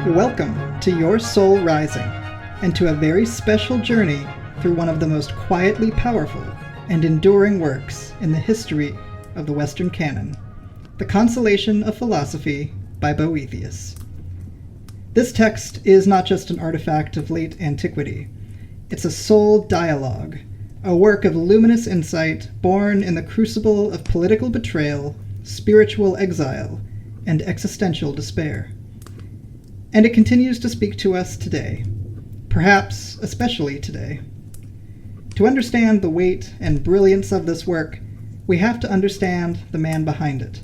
Welcome to Your Soul Rising, and to a very special journey through one of the most quietly powerful and enduring works in the history of the Western canon, the Consolation of Philosophy by Boethius. This text is not just an artifact of late antiquity. It's a soul dialogue, a work of luminous insight born in the crucible of political betrayal, spiritual exile, and existential despair. And it continues to speak to us today, perhaps especially today. To understand the weight and brilliance of this work, we have to understand the man behind it.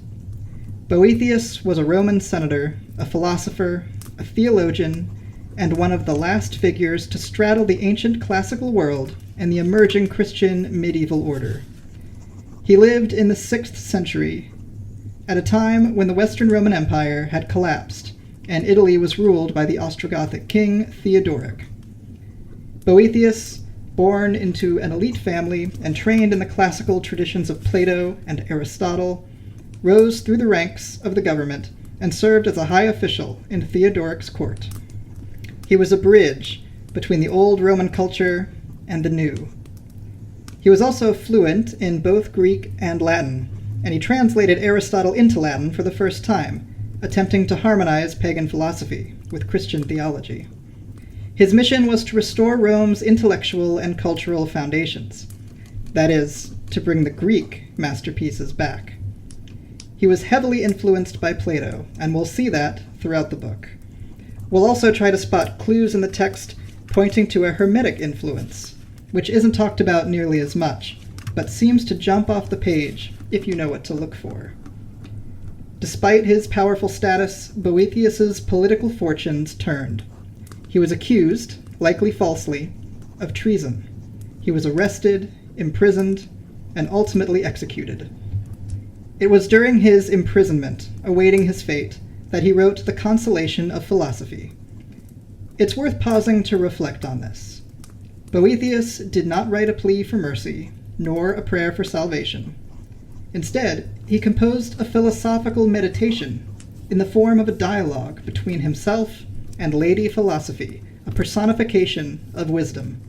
Boethius was a Roman senator, a philosopher, a theologian, and one of the last figures to straddle the ancient classical world and the emerging Christian medieval order. He lived in the 6th century, at a time when the Western Roman Empire had collapsed, and Italy was ruled by the Ostrogothic king Theodoric. Boethius, born into an elite family and trained in the classical traditions of Plato and Aristotle, rose through the ranks of the government and served as a high official in Theodoric's court. He was a bridge between the old Roman culture and the new. He was also fluent in both Greek and Latin, and he translated Aristotle into Latin for the first time, attempting to harmonize pagan philosophy with Christian theology. His mission was to restore Rome's intellectual and cultural foundations, that is, to bring the Greek masterpieces back. He was heavily influenced by Plato, and we'll see that throughout the book. We'll also try to spot clues in the text pointing to a Hermetic influence, which isn't talked about nearly as much, but seems to jump off the page if you know what to look for. Despite his powerful status, Boethius's political fortunes turned. He was accused, likely falsely, of treason. He was arrested, imprisoned, and ultimately executed. It was during his imprisonment, awaiting his fate, that he wrote the Consolation of Philosophy. It's worth pausing to reflect on this. Boethius did not write a plea for mercy, nor a prayer for salvation. Instead, he composed a philosophical meditation in the form of a dialogue between himself and Lady Philosophy, a personification of wisdom.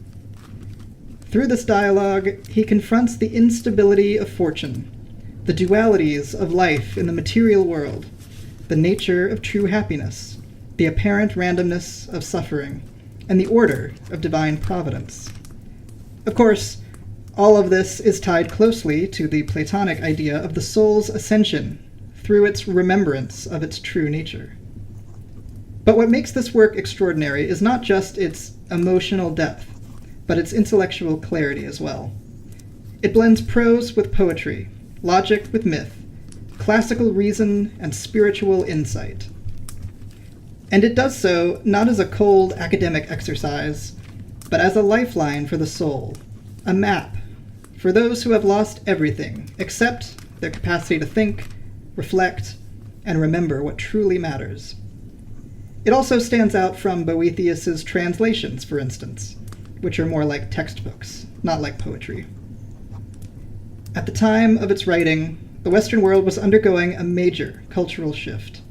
Through this dialogue, he confronts the instability of fortune, the dualities of life in the material world, the nature of true happiness, the apparent randomness of suffering, and the order of divine providence. Of course, all of this is tied closely to the Platonic idea of the soul's ascension through its remembrance of its true nature. But what makes this work extraordinary is not just its emotional depth, but its intellectual clarity as well. It blends prose with poetry, logic with myth, classical reason and spiritual insight. And it does so not as a cold academic exercise, but as a lifeline for the soul, a map for those who have lost everything except their capacity to think, reflect, and remember what truly matters. It also stands out from Boethius's translations, for instance, which are more like textbooks, not like poetry. At the time of its writing, the Western world was undergoing a major cultural shift.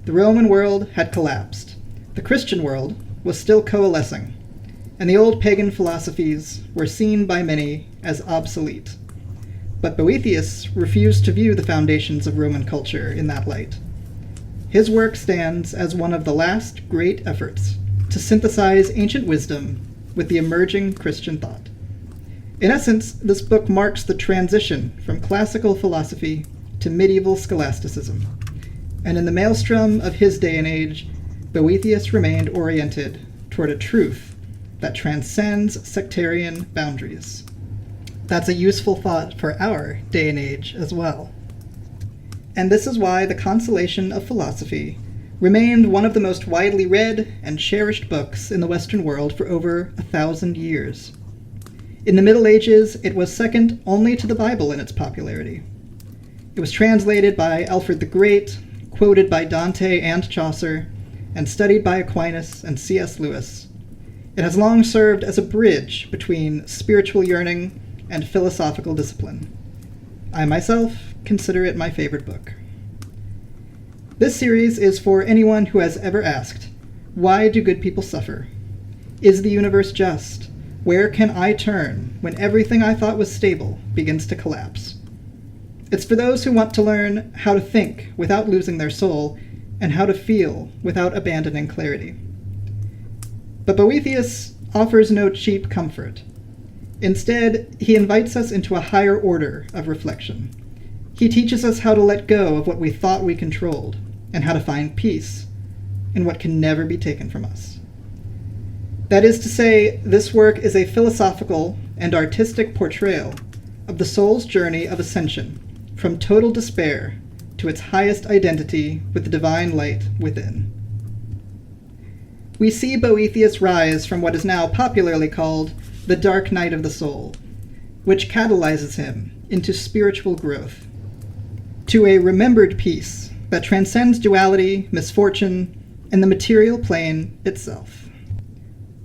The Roman world had collapsed. The Christian world was still coalescing, and the old pagan philosophies were seen by many as obsolete. But Boethius refused to view the foundations of Roman culture in that light. His work stands as one of the last great efforts to synthesize ancient wisdom with the emerging Christian thought. In essence, this book marks the transition from classical philosophy to medieval scholasticism. And in the maelstrom of his day and age, Boethius remained oriented toward a truth that transcends sectarian boundaries. That's a useful thought for our day and age as well. And this is why the Consolation of Philosophy remained one of the most widely read and cherished books in the Western world for over 1,000 years. In the Middle Ages, it was second only to the Bible in its popularity. It was translated by Alfred the Great, quoted by Dante and Chaucer, and studied by Aquinas and C.S. Lewis. It has long served as a bridge between spiritual yearning and philosophical discipline. I myself consider it my favorite book. This series is for anyone who has ever asked, Why do good people suffer? Is the universe just? Where can I turn when everything I thought was stable begins to collapse? It's for those who want to learn how to think without losing their soul, and how to feel without abandoning clarity. But Boethius offers no cheap comfort. Instead, he invites us into a higher order of reflection. He teaches us how to let go of what we thought we controlled, and how to find peace in what can never be taken from us. That is to say, this work is a philosophical and artistic portrayal of the soul's journey of ascension from total despair to its highest identity with the divine light within. We see Boethius rise from what is now popularly called the dark night of the soul, which catalyzes him into spiritual growth, to a remembered peace that transcends duality, misfortune, and the material plane itself.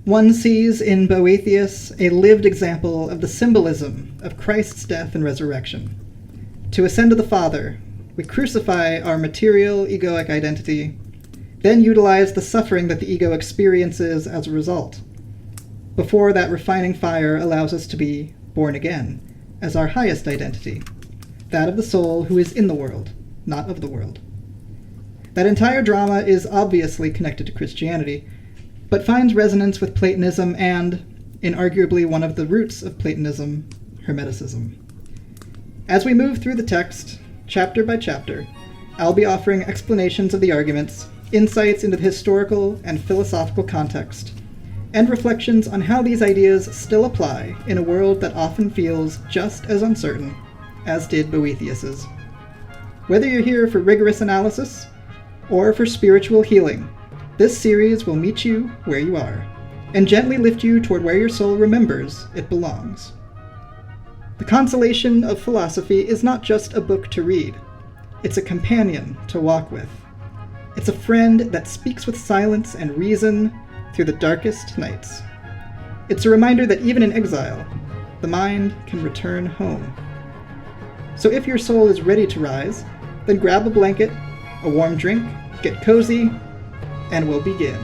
One sees in Boethius a lived example of the symbolism of Christ's death and resurrection. To ascend to the Father, we crucify our material egoic identity, then utilize the suffering that the ego experiences as a result, before that refining fire allows us to be born again as our highest identity, that of the soul who is in the world, not of the world. That entire drama is obviously connected to Christianity, but finds resonance with Platonism and, in arguably one of the roots of Platonism, Hermeticism. As we move through the text, chapter by chapter, I'll be offering explanations of the arguments, insights into the historical and philosophical context, and reflections on how these ideas still apply in a world that often feels just as uncertain as did Boethius's. Whether you're here for rigorous analysis or for spiritual healing, this series will meet you where you are, and gently lift you toward where your soul remembers it belongs. The Consolation of Philosophy is not just a book to read. It's a companion to walk with. It's a friend that speaks with silence and reason through the darkest nights. It's a reminder that even in exile, the mind can return home. So if your soul is ready to rise, then grab a blanket, a warm drink, get cozy, and we'll begin.